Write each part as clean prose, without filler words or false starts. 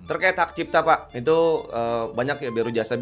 Terkait hak cipta Pak, itu banyak ya biro jasa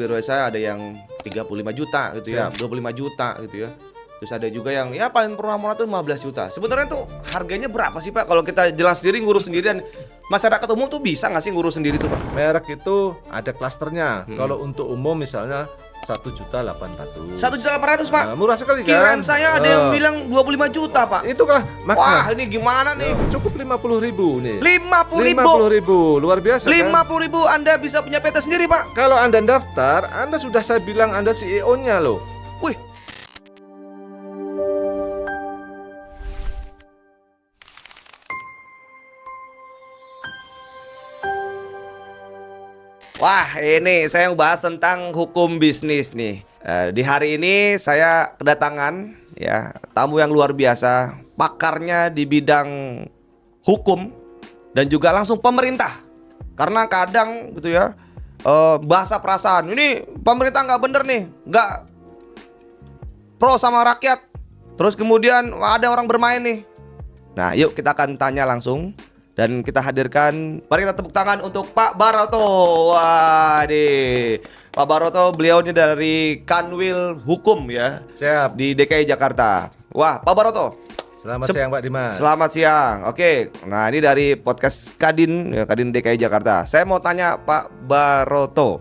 ada yang 35 juta gitu ya, Siap. 25 juta gitu ya. Terus ada juga yang ya paling murah-murah tuh 15 juta. Sebenarnya tuh harganya berapa sih Pak kalau kita jalan sendiri ngurus sendirian? Masyarakat umum tuh bisa nggak sih ngurus sendiri tuh Pak? Merek itu ada klasternya. Kalau untuk umum misalnya 1.800.000. 1.800.000 Pak. Nah, murah sekali Kirain kan? saya ada yang bilang 25 juta Pak. Itulah Wah makna. ini gimana nih? Cukup 50.000 nih. 50.000. 50.000, luar biasa kan? 50.000 Anda bisa punya PT sendiri Pak. Kalau Anda daftar, Anda sudah saya bilang Anda CEO-nya loh. Wih. Wah, ini saya mau bahas tentang hukum bisnis nih. Di hari ini saya kedatangan ya tamu yang luar biasa, pakarnya di bidang hukum dan juga langsung pemerintah. Karena kadang gitu ya bahasa perasaan ini pemerintah nggak bener nih, nggak pro sama rakyat. Terus kemudian ada orang bermain nih. Nah, yuk kita akan tanya langsung. Dan kita hadirkan, mari kita tepuk tangan untuk Pak Baroto. Wah, nih Pak Baroto, beliau ini dari Kanwil Hukum ya, Siap. di DKI Jakarta. Wah, Pak Baroto, Selamat siang Pak Dimas. selamat siang. Oke, nah ini dari podcast Kadin, ya, Kadin DKI Jakarta. Saya mau tanya Pak Baroto,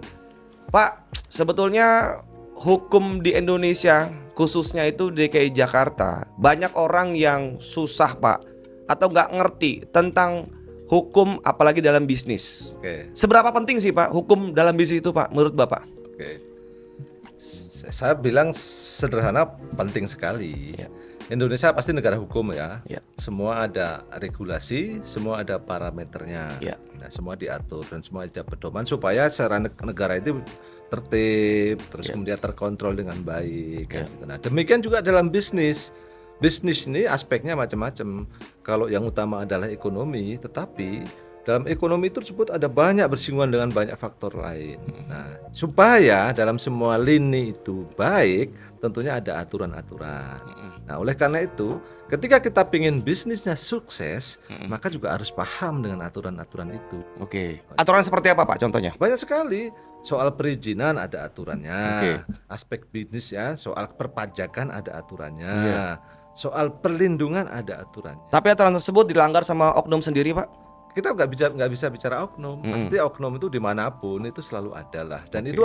Pak, sebetulnya hukum di Indonesia, khususnya itu DKI Jakarta, banyak orang yang susah Pak, atau nggak ngerti tentang hukum apalagi dalam bisnis. Oke. Seberapa penting sih Pak hukum dalam bisnis itu Pak menurut Bapak? Oke. Saya bilang sederhana, penting sekali. Ya. Indonesia pasti negara hukum ya. Ya. Semua ada regulasi, semua ada parameternya. Ya. Nah, semua diatur dan semua ada pedoman supaya secara negara itu tertib, terus Ya. kemudian terkontrol dengan baik. Ya. Gitu. Nah, demikian juga dalam bisnis. Bisnis ini aspeknya macam-macam. Kalau yang utama adalah ekonomi, tetapi dalam ekonomi tersebut ada banyak bersinggungan dengan banyak faktor lain. Nah, supaya dalam semua lini itu baik, tentunya ada aturan-aturan. Nah, oleh karena itu, ketika kita ingin bisnisnya sukses, maka juga harus paham dengan aturan-aturan itu. Oke. Aturan seperti apa Pak contohnya? Banyak sekali. Soal perizinan ada aturannya. Oke. Aspek bisnis ya, soal perpajakan ada aturannya. Iya. Soal perlindungan ada aturannya. Tapi aturan tersebut dilanggar sama oknum sendiri Pak? Kita nggak bisa bicara oknum. Pasti oknum itu dimanapun itu selalu ada lah. Dan Oke.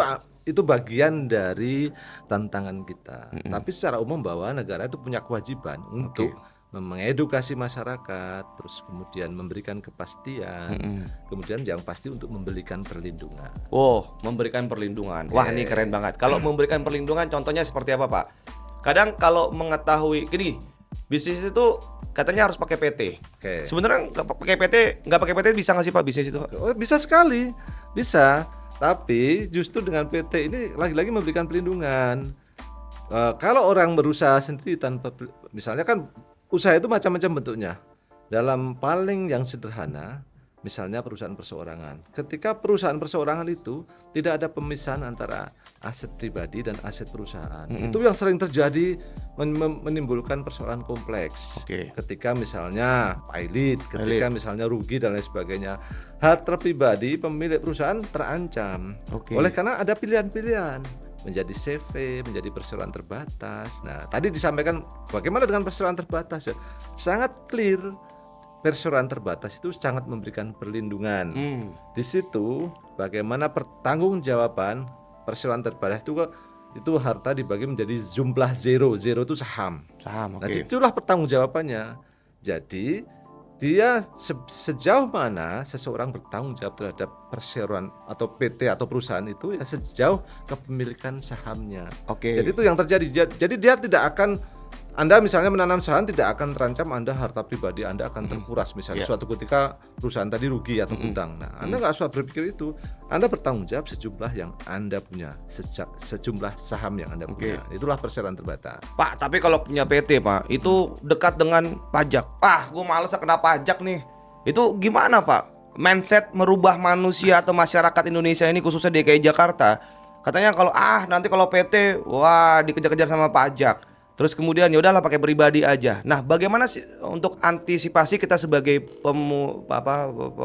itu bagian dari tantangan kita. Tapi secara umum bahwa negara itu punya kewajiban untuk mengedukasi masyarakat, terus kemudian memberikan kepastian, kemudian yang pasti untuk memberikan perlindungan. Oh, memberikan perlindungan. Wah, ini keren banget. Kalau memberikan perlindungan contohnya seperti apa Pak? Kadang kalau mengetahui gini, bisnis itu katanya harus pakai PT. Oke. Sebenarnya nggak pakai PT bisa nggak sih Pak bisnis itu? Oh, bisa sekali, bisa. Tapi justru dengan PT ini lagi-lagi memberikan perlindungan. Kalau orang berusaha sendiri tanpa, misalnya kan usaha itu macam-macam bentuknya. Dalam paling yang sederhana, misalnya perusahaan perseorangan. Ketika perusahaan perseorangan itu tidak ada pemisahan antara aset pribadi dan aset perusahaan. Itu yang sering terjadi menimbulkan persoalan kompleks. Oke. Ketika misalnya pilot, ketika misalnya rugi dan lain sebagainya. Harta pribadi pemilik perusahaan terancam. Oke. Oleh karena ada pilihan-pilihan. Menjadi CV, menjadi perseroan terbatas. Nah, tadi disampaikan bagaimana dengan perseroan terbatas ya? Sangat clear. Perseroan terbatas itu sangat memberikan perlindungan. Di situ bagaimana pertanggungjawaban perseroan terbatas itu harta dibagi menjadi jumlah zero itu saham. Saham, Nah, oke. itulah pertanggungjawabannya. Jadi dia sejauh mana seseorang bertanggung jawab terhadap perseroan atau PT atau perusahaan itu ya sejauh kepemilikan sahamnya. Oke. Jadi itu yang terjadi. Jadi dia tidak akan, Anda misalnya menanam saham tidak akan terancam Anda harta pribadi Anda akan terkuras misalnya suatu ketika perusahaan tadi rugi atau hutang. Nah, Anda nggak usah berpikir itu. Anda bertanggung jawab sejumlah yang Anda punya, sejumlah saham yang Anda punya. Itulah perseroan terbatas. Pak, tapi kalau punya PT Pak, itu dekat dengan pajak. Gue males kena pajak nih. Itu gimana Pak? Mindset merubah manusia atau masyarakat Indonesia ini khususnya DKI Jakarta. Katanya kalau nanti kalau PT wah dikejar-kejar sama pajak. Terus kemudian ya udahlah pakai pribadi aja. Nah, bagaimana sih untuk antisipasi kita sebagai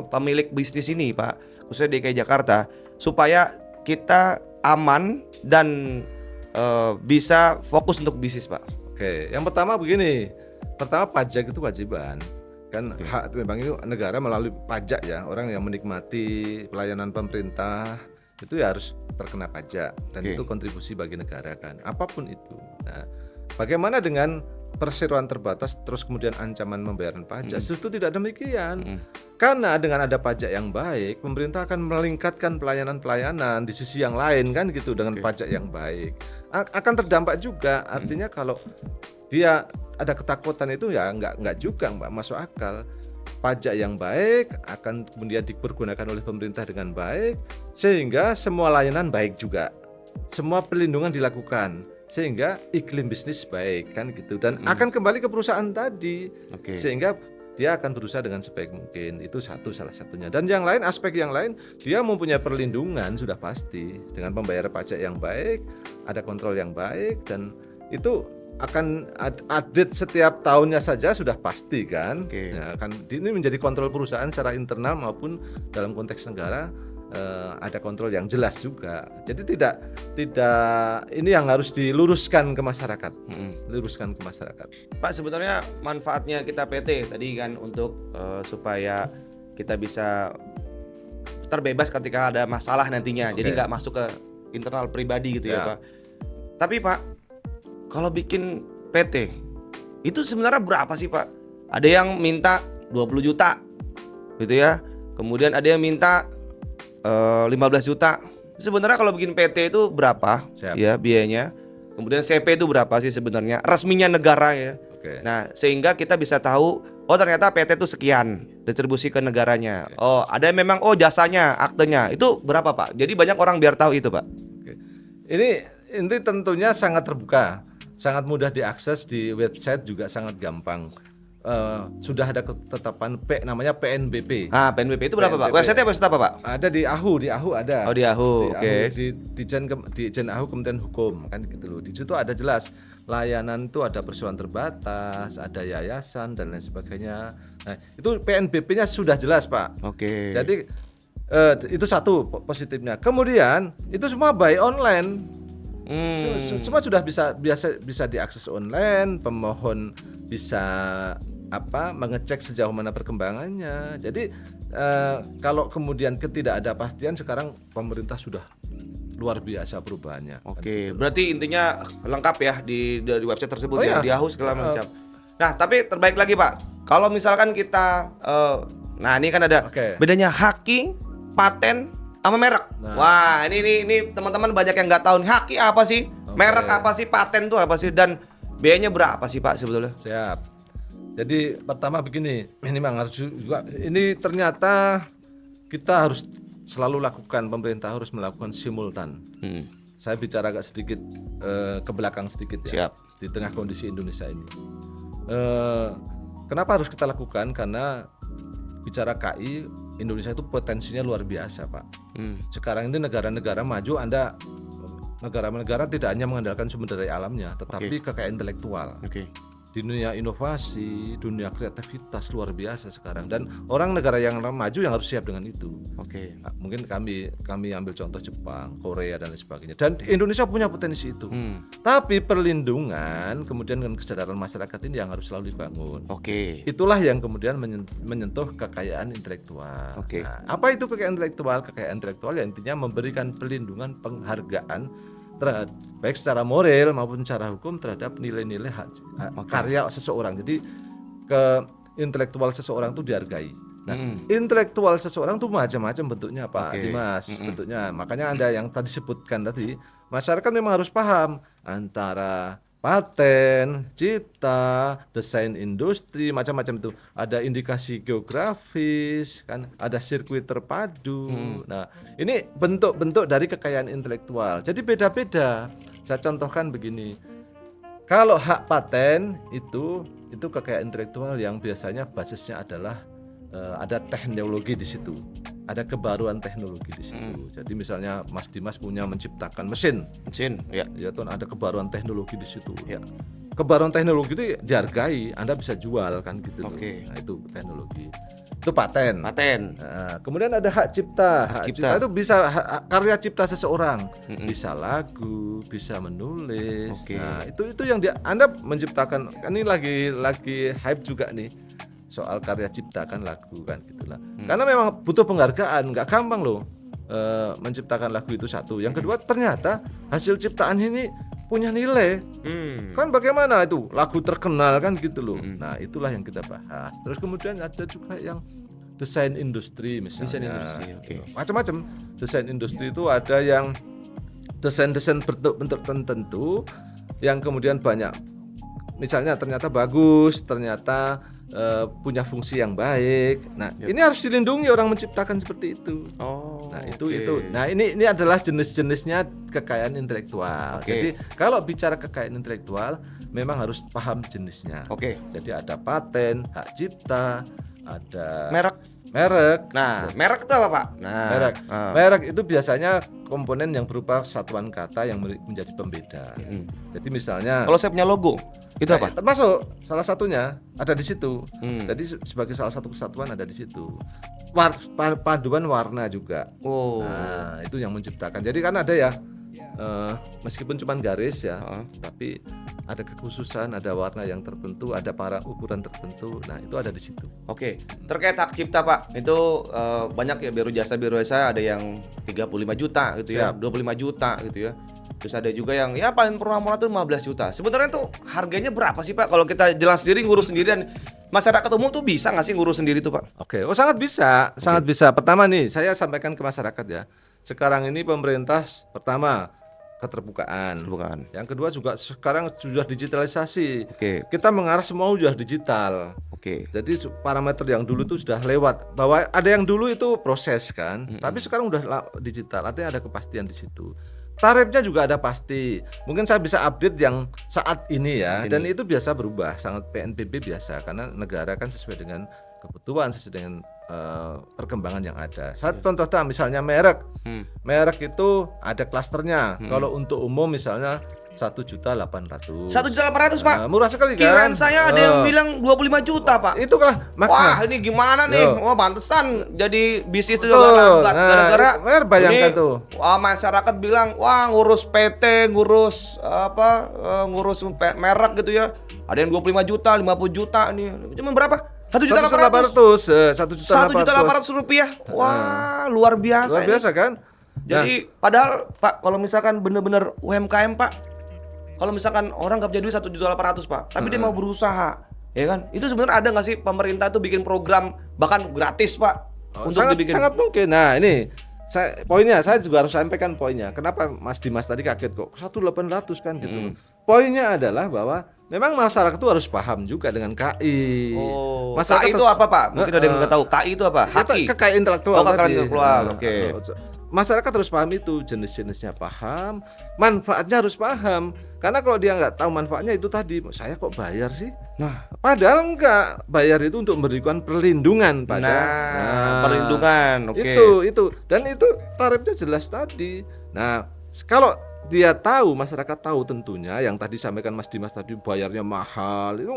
pemilik bisnis ini, Pak? khususnya DKI Jakarta, supaya kita aman dan bisa fokus untuk bisnis, Pak? Oke, yang pertama begini. Pertama, pajak itu kewajiban. Kan hak memang itu negara melalui pajak ya. Orang yang menikmati pelayanan pemerintah itu ya harus terkena pajak dan itu kontribusi bagi negara kan. Apapun itu. Nah, bagaimana dengan perseroan terbatas terus kemudian ancaman membayar pajak? Justru tidak demikian. Karena dengan ada pajak yang baik, pemerintah akan meningkatkan pelayanan-pelayanan di sisi yang lain kan gitu dengan pajak yang baik. Akan terdampak juga. Artinya kalau dia ada ketakutan itu ya nggak juga Mbak, masuk akal. Pajak yang baik akan kemudian dipergunakan oleh pemerintah dengan baik sehingga semua layanan baik juga, semua perlindungan dilakukan sehingga iklim bisnis baik kan gitu dan akan kembali ke perusahaan tadi sehingga dia akan berusaha dengan sebaik mungkin. Itu salah satunya. Dan yang lain, aspek yang lain, dia mempunyai perlindungan sudah pasti dengan pembayaran pajak yang baik, ada kontrol yang baik dan itu akan update setiap tahunnya saja sudah pasti kan. Nah, kan ini menjadi kontrol perusahaan secara internal maupun dalam konteks negara ada kontrol yang jelas juga. Jadi tidak ini yang harus diluruskan ke masyarakat. Luruskan ke masyarakat. Pak, sebenarnya manfaatnya kita PT tadi kan untuk supaya kita bisa terbebas ketika ada masalah nantinya. Jadi nggak masuk ke internal pribadi gitu ya Pak. Tapi Pak, kalau bikin PT itu sebenarnya berapa sih Pak? Ada yang minta 20 juta gitu ya. Kemudian ada yang minta 15 juta. Sebenarnya kalau bikin PT itu berapa ya biayanya? Kemudian CP itu berapa sih sebenarnya? Resminya negara ya. Nah, sehingga kita bisa tahu oh ternyata PT itu sekian distribusi ke negaranya. Oh, ada yang memang jasanya, aktenya. Itu berapa Pak? Jadi banyak orang biar tahu itu Pak. Ini tentunya sangat terbuka. Sangat mudah diakses di website juga sangat gampang. Sudah ada ketetapan namanya PNBP. PNBP itu berapa Pak? Website-nya website apa Pak? Ada di AHU ada. Oh di AHU, Di Dijen AHU Kementerian Hukum kan gitu loh. Di situ ada jelas layanan itu ada perseroan terbatas, ada yayasan dan lain sebagainya. Nah, itu PNBP-nya sudah jelas Pak. Jadi itu satu positifnya. Kemudian itu semua by online. Semua sudah bisa diakses online, pemohon bisa mengecek sejauh mana perkembangannya. Jadi kalau kemudian ketidakpastian sekarang pemerintah sudah luar biasa perubahannya. Berarti intinya lengkap ya di website tersebut di AHU segala macam. Nah, tapi terbaik lagi Pak, kalau misalkan kita nah ini kan ada bedanya haki, paten sama merek. Wah, ini teman-teman banyak yang nggak tahu nih haki apa sih, merek apa sih, paten tuh apa sih, dan biayanya berapa sih Pak sebetulnya? Siap. Jadi pertama begini, ini memang harus juga ini ternyata kita harus selalu lakukan, pemerintah harus melakukan simultan. Saya bicara agak sedikit ke belakang sedikit ya. Di tengah kondisi Indonesia ini. Kenapa harus kita lakukan? Karena bicara KI Indonesia itu potensinya luar biasa Pak. Sekarang ini negara-negara maju, negara-negara tidak hanya mengandalkan sumber daya alamnya, tetapi kekayaan intelektual. Di dunia inovasi, dunia kreativitas luar biasa sekarang, dan orang negara yang maju yang harus siap dengan itu. Nah, mungkin kami ambil contoh Jepang, Korea dan lain sebagainya. Dan Indonesia punya potensi itu. Tapi perlindungan kemudian dengan kesadaran masyarakat ini yang harus selalu dibangun. Itulah yang kemudian menyentuh kekayaan intelektual. Nah, apa itu kekayaan intelektual? Kekayaan intelektual yang intinya memberikan perlindungan, penghargaan terhadap baik secara moral maupun secara hukum terhadap nilai-nilai karya seseorang. Jadi intelektual seseorang itu dihargai. Nah, intelektual seseorang itu macam-macam bentuknya Pak Dimas, bentuknya. Makanya ada yang tadi sebutkan tadi, masyarakat memang harus paham antara paten, cipta, desain industri, macam-macam itu. Ada indikasi geografis, kan, ada sirkuit terpadu. Nah, ini bentuk-bentuk dari kekayaan intelektual. Jadi beda-beda. Saya contohkan begini. Kalau hak paten itu kekayaan intelektual yang biasanya basisnya adalah ada teknologi di situ, ada kebaruan teknologi di situ. Jadi misalnya Mas Dimas punya menciptakan mesin, ya tuh ada kebaruan teknologi di situ. Kebaruan teknologi itu dihargai, Anda bisa jual kan gitu. Nah, itu teknologi. itu paten. Paten. Nah, kemudian ada hak cipta. Hak cipta itu bisa karya cipta seseorang, bisa lagu, bisa menulis. Oke. Nah, itu yang Anda menciptakan. Ini lagi hype juga nih soal karya cipta kan lagu kan gitulah. Karena memang butuh penghargaan, nggak gampang loh menciptakan lagu itu satu. Yang kedua ternyata hasil ciptaan ini punya nilai. Kan bagaimana itu lagu terkenal kan gitu loh. Nah, itulah yang kita bahas. Terus kemudian ada juga yang desain industri misalnya. Desain industri, oke. Macam-macam. Desain industri itu ada yang desain-desain bentuk-bentuk tertentu yang kemudian banyak. Misalnya ternyata bagus, ternyata punya fungsi yang baik. Nah, ini harus dilindungi orang menciptakan seperti itu. Oh. Nah, itu. Nah, ini adalah jenis-jenisnya kekayaan intelektual. Jadi, kalau bicara kekayaan intelektual memang harus paham jenisnya. Oke. Jadi ada paten, hak cipta, ada Merek. Nah, merek itu apa, Pak? Nah, merek itu biasanya komponen yang berupa satuan kata yang menjadi pembeda. Jadi misalnya kalau saya punya logo, itu apa? Termasuk salah satunya ada di situ. Jadi sebagai salah satu kesatuan ada di situ. Paduan warna juga. Oh. Nah, itu yang menciptakan. Jadi kan ada ya meskipun cuma garis ya, tapi ada kekhususan, ada warna yang tertentu, ada ukuran tertentu. Nah, itu ada di situ. Oke. Terkait hak cipta, Pak, itu banyak ya biro jasa ada yang 35 juta gitu ya, 25 juta gitu ya. Terus ada juga yang ya paling murah tuh 15 juta. Sebenarnya tuh harganya berapa sih, Pak? Kalau kita jelas sendiri ngurus sendirian, masyarakat umum tuh bisa nggak sih ngurus sendiri tuh, Pak? Oke, sangat bisa, sangat bisa. Pertama nih, saya sampaikan ke masyarakat ya. Sekarang ini pemerintah pertama keterbukaan. Yang kedua juga sekarang sudah digitalisasi. Oke. Kita mengarah semua sudah digital. Oke. Jadi parameter yang dulu itu sudah lewat. Bahwa ada yang dulu itu proses kan, tapi sekarang udah digital. Artinya ada kepastian di situ. Tarifnya juga ada pasti. Mungkin saya bisa update yang saat ini ya. Dan itu biasa berubah, sangat PNBP biasa karena negara kan sesuai dengan kebutuhan, sesuai dengan perkembangan yang ada. Saya contohnya misalnya merek. Merek itu ada klasternya. Kalau untuk umum misalnya 1.800.000. 1.800.000, Pak. Murah sekali kan? Kirain saya ada yang bilang 25 juta, Pak. Itu kah? Wah, ini gimana nih? Wah, pantesan jadi bisnis itu juga lambat gara-gara bayangkan ini, tuh. Wah, masyarakat bilang, "Wah, ngurus PT, ngurus merek gitu ya. Ada yang 25 juta, 50 juta nih. Cuma berapa? 1.800.000. 1.800.000 rupiah. Wah, luar biasa. Luar biasa kan? Jadi padahal Pak, kalau misalkan bener-bener UMKM, Pak, kalau misalkan orang nggak punya duit 1.800.000, Pak, tapi dia mau berusaha, ya kan? Itu sebenarnya ada nggak sih pemerintah tuh bikin program bahkan gratis, Pak, untuk dibikin? Sangat mungkin. Nah, ini saya juga harus sampaikan poinnya. Kenapa Mas Dimas tadi kaget kok 1.800 kan gitu. Poinnya adalah bahwa memang masyarakat itu harus paham juga dengan KI. Oh, masyarakat KI itu apa, Pak? Mungkin ada yang nggak tahu. KI itu apa? Haki. Kekayaan intelektual. Kekayaan intelektual. Oke. Masyarakat harus paham itu, jenis-jenisnya paham, manfaatnya harus paham. Karena kalau dia nggak tahu manfaatnya itu tadi, saya kok bayar sih? Nah, padahal enggak, bayar itu untuk memberikan perlindungan pada. Perlindungan. Oke. Itu dan itu tarifnya jelas tadi. Nah, kalau dia tahu, masyarakat tahu tentunya yang tadi sampaikan Mas Dimas tadi bayarnya mahal, itu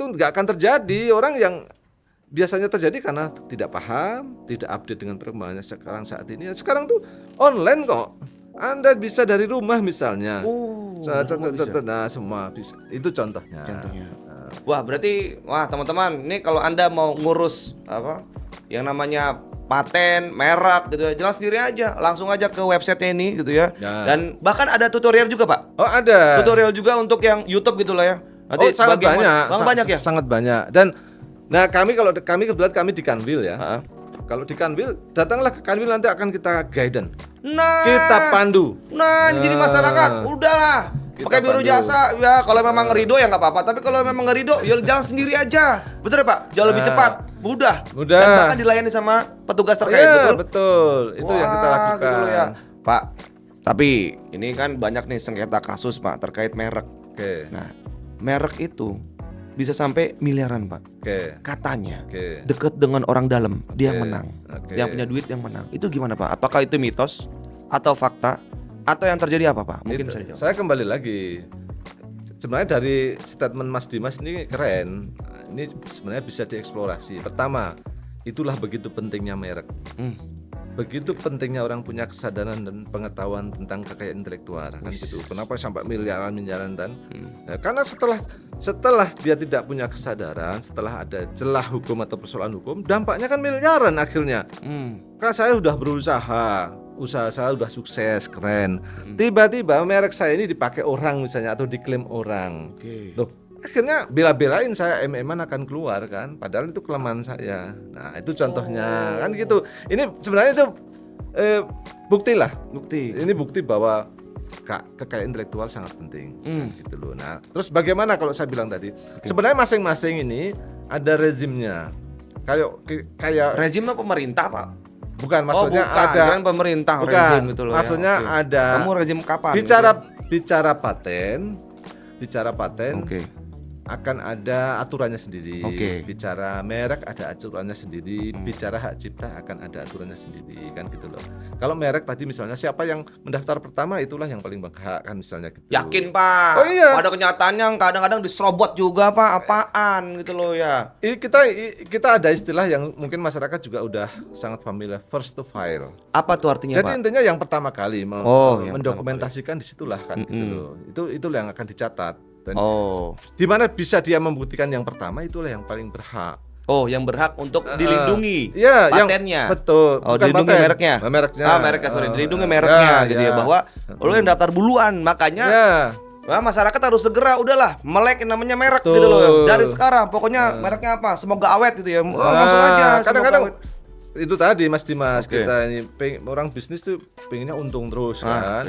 enggak akan terjadi. Orang yang biasanya terjadi karena tidak paham, tidak update dengan perkembangannya sekarang saat ini. Sekarang tuh online kok. Anda bisa dari rumah misalnya. Nah, semua bisa. Itu contohnya. Wah, berarti teman-teman, ini kalau Anda mau ngurus yang namanya paten, merek gitu ya, jalan sendiri aja, langsung aja ke website ini gitu ya. Dan bahkan ada tutorial juga, Pak. Oh, ada. Tutorial juga untuk yang YouTube gitu lah ya. Nanti sangat banyak. Banyak ya? Sangat banyak. Dan kami kebetulan kami di Kanwil ya. Kalau di Kanwil, datanglah ke Kanwil, nanti akan kita guidance. Kita pandu. Jadi masyarakat udahlah pakai biro jasa ya, kalau memang ngerido ya nggak apa-apa, tapi kalau memang ngerido ya jalan sendiri aja. Betul ya, Pak? Jauh lebih cepat, mudah. Dan bahkan dilayani sama petugas terkait. Betul. Itu yang kita lakukan. Gitu ya. Pak, tapi ini kan banyak nih sengketa kasus, Pak, terkait merek. Oke. Nah, merek itu bisa sampai miliaran, Pak. Katanya deket dengan orang dalam, dia yang menang. Yang punya duit yang menang. Itu gimana, Pak? Apakah itu mitos atau fakta atau yang terjadi apa, Pak? Mungkin bisa dijawab. Saya kembali lagi. Sebenarnya dari statement Mas Dimas ini keren. ini sebenarnya bisa dieksplorasi. Pertama, itulah begitu pentingnya merek. Begitu pentingnya orang punya kesadaran dan pengetahuan tentang kekayaan intelektual kan gitu. Kenapa sampai miliaran kan? Ya, karena setelah dia tidak punya kesadaran, setelah ada celah hukum atau persoalan hukum, dampaknya kan miliaran akhirnya. Kan saya sudah berusaha, usaha saya sudah sukses, keren. Tiba-tiba merek saya ini dipakai orang misalnya atau diklaim orang. Loh, akhirnya bela-belain saya MM-an akan keluar kan, padahal itu kelemahan saya. Nah itu contohnya kan gitu. Ini sebenarnya itu bukti lah. Ini bukti bahwa kekayaan intelektual sangat penting kan, gitu loh. Nah terus bagaimana kalau saya bilang tadi, sebenarnya masing-masing ini ada rezimnya. Kayak Rezimnya pemerintah, Pak? bukan, maksudnya bukan. ada Kirain pemerintah bukan, rezim gitu loh. maksudnya Oke. ada. Kamu rezim kapan? Bicara paten. Oke. Akan ada aturannya sendiri. Oke. Bicara merek ada aturannya sendiri, bicara hak cipta akan ada aturannya sendiri kan gitu loh. Kalau merek tadi misalnya siapa yang mendaftar pertama itulah yang paling berhak kan misalnya gitu. Yakin, Pak? Oh, iya. Pada kenyataannya kadang-kadang diserobot juga, Pak. Apaan gitu loh ya. Kita ada istilah yang mungkin masyarakat juga udah sangat familiar, first to file. Apa tuh artinya, Jadi Pak? intinya yang pertama kali yang mendokumentasikan disitulah kan gitu loh. Itu yang akan dicatat. Dan di mana bisa dia membuktikan yang pertama itulah yang paling berhak. Oh, yang berhak untuk dilindungi Iya, patennya. Betul. Oh, Bukan dilindungi paten. mereknya. Mereknya. Mereknya, sorry. Dilindungi mereknya gitu ya, bahwa lo yang daftar duluan, makanya nah, masyarakat harus segera udahlah melek yang namanya merek Betul. gitu loh. Dari sekarang pokoknya mereknya apa? Semoga awet gitu ya. Langsung aja. Kadang-kadang semoga awet. itu tadi Mas Dimas, Oke. kita ini orang bisnis tuh pengennya untung terus kan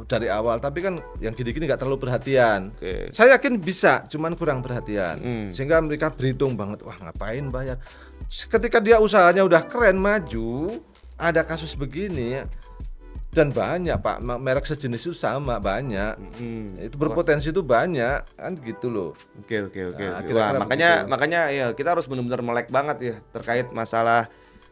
dari awal, tapi kan yang gini-gini nggak terlalu perhatian. Saya yakin bisa, cuman kurang perhatian sehingga mereka berhitung banget, wah ngapain bayar. Ketika dia usahanya udah keren maju, ada kasus begini dan banyak Pak, merek sejenis itu sama banyak, itu berpotensi itu banyak kan gitu loh. Oke. Nah, Wah, kira-kira makanya ya kita harus benar-benar melek banget ya terkait masalah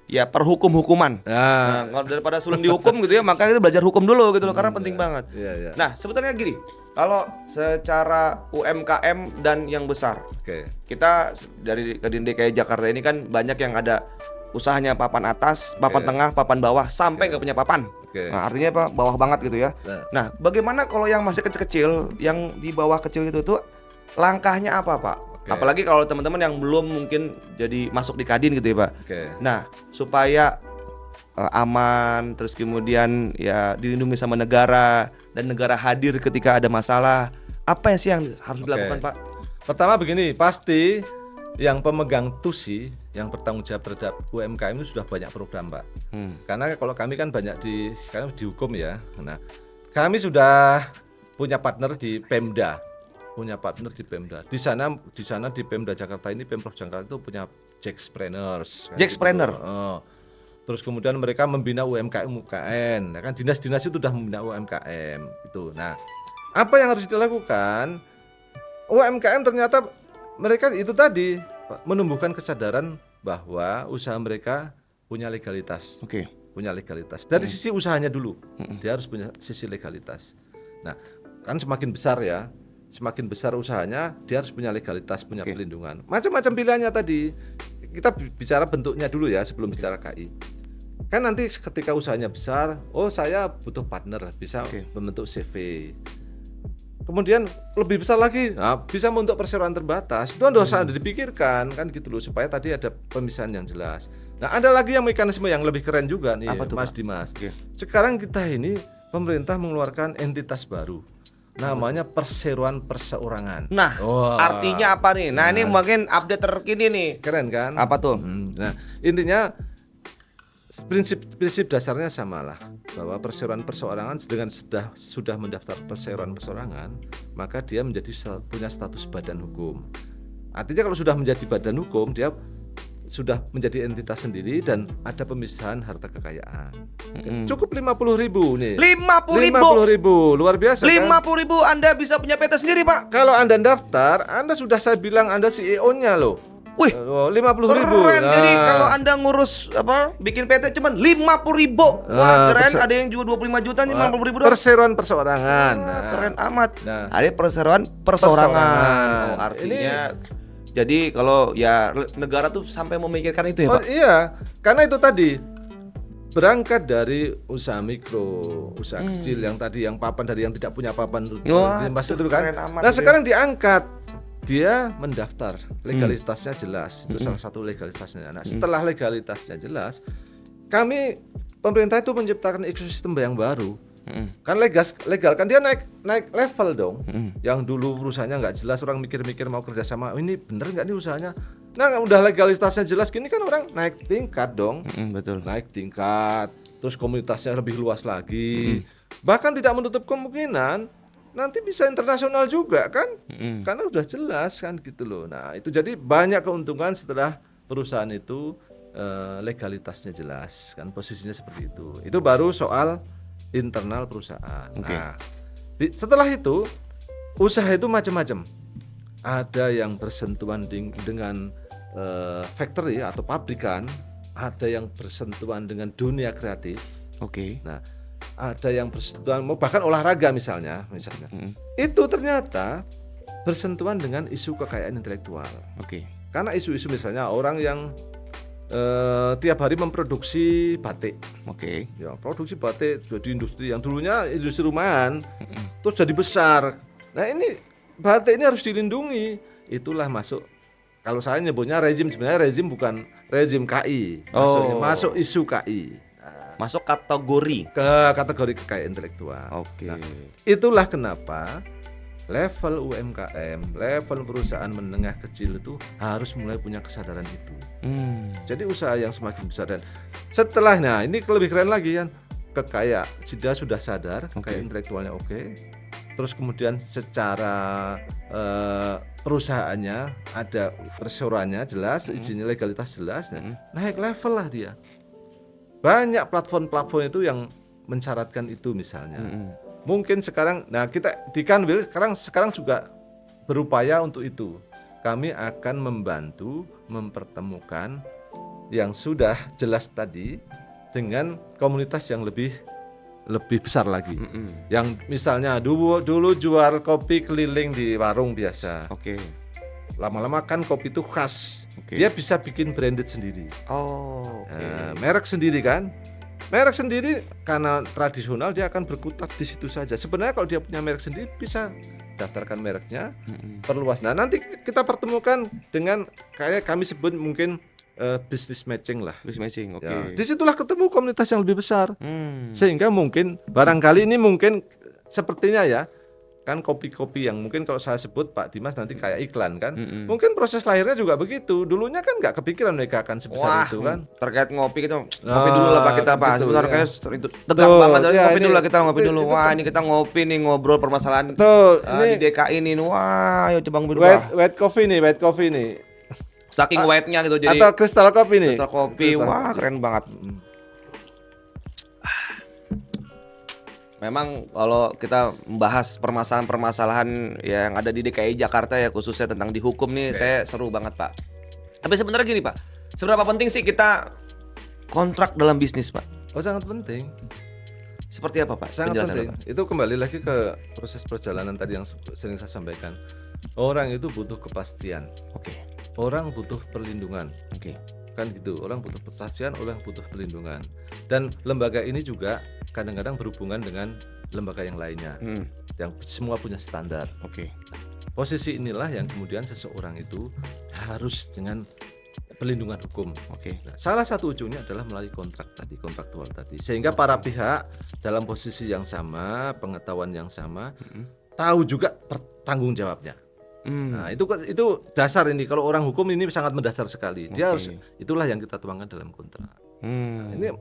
ya perhukum-hukuman. Nah, kalau daripada sulit dihukum gitu ya, makanya kita belajar hukum dulu gitu loh karena penting banget. Iya. Nah, sebetulnya gini, kalau secara UMKM dan yang besar, kita dari DKI Jakarta ini kan banyak yang ada usahanya papan atas, papan tengah, papan bawah, sampai nggak punya papan. Nah, artinya apa? Bawah banget gitu ya. Nah, bagaimana kalau yang masih kecil-kecil, yang di bawah kecil itu tuh langkahnya apa, Pak? Apalagi kalau teman-teman yang belum mungkin jadi masuk di Kadin gitu ya, Pak. Nah, supaya aman, terus kemudian ya dilindungi sama negara dan negara hadir ketika ada masalah, apa sih yang harus dilakukan, Pak? Pertama begini, pasti yang pemegang TUSI yang bertanggung jawab terhadap UMKM itu sudah banyak program, Pak. Karena kalau kami kan banyak karena di hukum ya. Nah, kami sudah punya partner di Pemda. Di sana di Pemda Jakarta ini, Pemprov Jakarta itu punya Jackspreneurs. Jackspreneur. Terus kemudian mereka membina UMKM, ya kan dinas-dinas itu sudah membina UMKM itu. Nah, apa yang harus dilakukan? UMKM ternyata mereka itu tadi menumbuhkan kesadaran bahwa usaha mereka punya legalitas. Punya legalitas. Dari sisi usahanya dulu, dia harus punya sisi legalitas. Nah, kan semakin besar usahanya, dia harus punya legalitas, punya perlindungan. Macam-macam pilihannya tadi. Kita bicara bentuknya dulu ya sebelum bicara KI. Kan nanti ketika usahanya besar, oh saya butuh partner, bisa membentuk CV. Kemudian lebih besar lagi, bisa membentuk perseroan terbatas. Itu harus dipikirkan kan gitu loh, supaya tadi ada pemisahan yang jelas. Nah, ada lagi yang mekanisme yang lebih keren juga nih, Mas Dimas. Sekarang kita ini pemerintah mengeluarkan entitas baru. Namanya perseroan perseorangan. Nah, artinya apa nih? Nah, ini mungkin update terkini nih. Keren kan? Apa tuh? Nah, intinya prinsip dasarnya samalah, bahwa perseroan perseorangan dengan sudah mendaftar perseroan perseorangan, maka dia punya status badan hukum. Artinya kalau sudah menjadi badan hukum, dia sudah menjadi entitas sendiri dan ada pemisahan harta kekayaan. Cukup 50.000 nih. 50.000, luar biasa 50.000 kan? Anda bisa punya PT sendiri, Pak. Kalau Anda daftar, Anda sudah saya bilang Anda CEO-nya loh. Wih, 50.000. keren. Jadi kalau Anda ngurus bikin PT cuman 50.000. Wah, keren. Ada yang juga 25 juta nih, 50.000 doang. Perseroan perseorangan. Keren amat. Ada perseroan perseorangan. Artinya Jadi kalau ya negara tuh sampai memikirkan itu ya Oh Pak. iya, karena itu tadi berangkat dari usaha mikro, usaha kecil yang tadi yang papan dari yang tidak punya papan Wah, Mas tuh itu kan. keren amat Nah, itu. sekarang diangkat. Dia mendaftar, legalitasnya jelas. Itu salah satu legalitasnya. Nah, setelah legalitasnya jelas, kami pemerintah itu menciptakan ekosistem yang baru. Kan legal kan dia naik level dong. Yang dulu perusahaannya nggak jelas, orang mikir-mikir mau kerja sama, oh, ini bener nggak nih usahanya. Nah, udah legalitasnya jelas gini kan orang naik tingkat dong. Betul. Naik tingkat, terus komunitasnya lebih luas lagi. Bahkan tidak menutup kemungkinan nanti bisa internasional juga kan, karena udah jelas kan gitu loh. Nah itu jadi banyak keuntungan setelah perusahaan itu legalitasnya jelas kan, posisinya seperti itu. Itu baru soal internal perusahaan. Nah setelah itu usaha itu macam-macam. Ada yang bersentuhan dengan factory atau pabrikan, ada yang bersentuhan dengan dunia kreatif. Oke. Nah, ada yang bersentuhan bahkan olahraga misalnya. Itu ternyata bersentuhan dengan isu kekayaan intelektual. Oke. Karena isu-isu misalnya orang yang tiap hari memproduksi batik. Oke. Ya, produksi batik jadi industri yang dulunya industri rumahan, terus jadi besar. Nah, ini batik ini harus dilindungi. Itulah masuk, kalau saya nyebutnya rezim, sebenarnya rezim bukan rezim KI. Masuk isu KI. Masuk kategori. Ke kategori kekayaan intelektual. Oke. Nah, itulah kenapa level UMKM, level perusahaan menengah kecil itu harus mulai punya kesadaran itu. Jadi usaha yang semakin besar dan setelah, nah ini lebih keren lagi kan, dia sudah sadar kekayaan intelektualnya oke. Terus kemudian secara perusahaannya ada persyaratan jelas, izinnya legalitas jelas, naik level lah dia. Banyak platform-platform itu yang mensyaratkan itu misalnya. Mungkin sekarang, nah kita di Kanwil sekarang juga berupaya untuk itu. Kami akan membantu mempertemukan yang sudah jelas tadi dengan komunitas yang lebih besar lagi. Yang misalnya dulu jual kopi keliling di warung biasa. Oke. Lama-lama kan kopi itu khas. Oke. Dia bisa bikin branded sendiri. Oh, oke. Merek sendiri kan. Merek sendiri karena tradisional dia akan berkutat di situ saja. Sebenarnya kalau dia punya merek sendiri bisa daftarkan mereknya, perluas. Nah, nanti kita pertemukan dengan kayak kami sebut mungkin business matching lah. Business matching. Oke. Ya, disitulah ketemu komunitas yang lebih besar. Sehingga mungkin barangkali ini mungkin sepertinya ya, kan kopi-kopi yang mungkin kalau saya sebut Pak Dimas nanti kayak iklan kan, mungkin proses lahirnya juga begitu. Dulunya kan nggak kepikiran mereka akan sebesar itu kan. Terkait ngopi kita ngopi dulu lah Pak kita Pak. Gitu, Sebentar ya. kayak itu tegang banget. ya, Ngopi ini- dulu lah kita ngopi dulu. itu Wah, ini kita ngopi nih, ngobrol permasalahan Tuh, di ini DKI ini. Wah, ayo coba ngopi dulu. Pak. white coffee nih. Saking white-nya gitu jadi Atau crystal coffee nih. kristal kopi. Crystal Wah, coffee. keren banget. Memang kalau kita membahas permasalahan-permasalahan yang ada di DKI Jakarta ya, khususnya tentang di hukum nih, saya seru banget Pak. Tapi sebenarnya gini Pak, seberapa penting sih kita kontrak dalam bisnis Pak? Oh, sangat penting. Seperti apa Pak? Sangat Penjelasannya, penting. Pak? Itu kembali lagi ke proses perjalanan tadi yang sering saya sampaikan. Orang itu butuh kepastian. Oke, Orang butuh perlindungan. oke. Kan gitu, orang butuh kepastian, orang butuh perlindungan. Dan lembaga ini juga kadang-kadang berhubungan dengan lembaga yang lainnya, yang semua punya standar. Oke. Posisi inilah yang kemudian seseorang itu harus dengan perlindungan hukum. Oke. Nah, salah satu ujungnya adalah melalui kontraktual tadi, sehingga para pihak dalam posisi yang sama, pengetahuan yang sama, tahu juga tanggung jawabnya. Nah, itu dasar ini. Kalau orang hukum ini sangat mendasar sekali. Dia harus, itulah yang kita tuangkan dalam kontrak. Nah, ini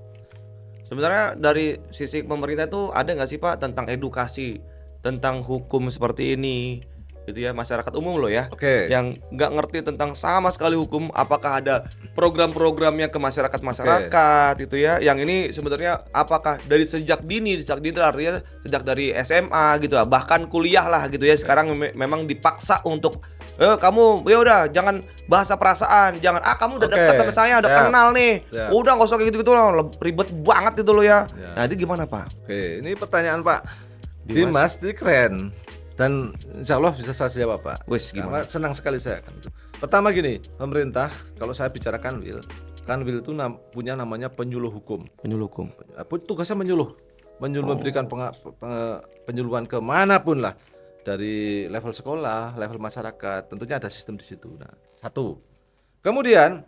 Sebenarnya dari sisi pemerintah itu ada nggak sih Pak tentang edukasi tentang hukum seperti ini, gitu ya, masyarakat umum loh ya, oke. yang nggak ngerti tentang sama sekali hukum, apakah ada program-programnya ke masyarakat gitu ya, yang ini sebenarnya apakah dari sejak dini itu artinya sejak dari SMA gitu, bahkan kuliah lah gitu ya, sekarang memang dipaksa untuk kamu ya udah jangan bahasa perasaan, jangan kamu udah dekat sama saya, udah kenal nih, udah nggak usah kayak gitu loh, ribet banget itu loh ya. Nah itu gimana Pak? Oke, ini pertanyaan Pak Dimas ini keren. Dan insya Allah bisa saya jawab Pak. Wis, Karena gimana? senang sekali saya akan itu. Pertama gini, pemerintah kalau saya bicara Kanwil itu punya namanya penyuluh hukum. Penyuluh hukum. Tugasnya menyuluh memberikan penyuluhan ke manapun lah, dari level sekolah, level masyarakat, tentunya ada sistem di situ. Nah, satu. Kemudian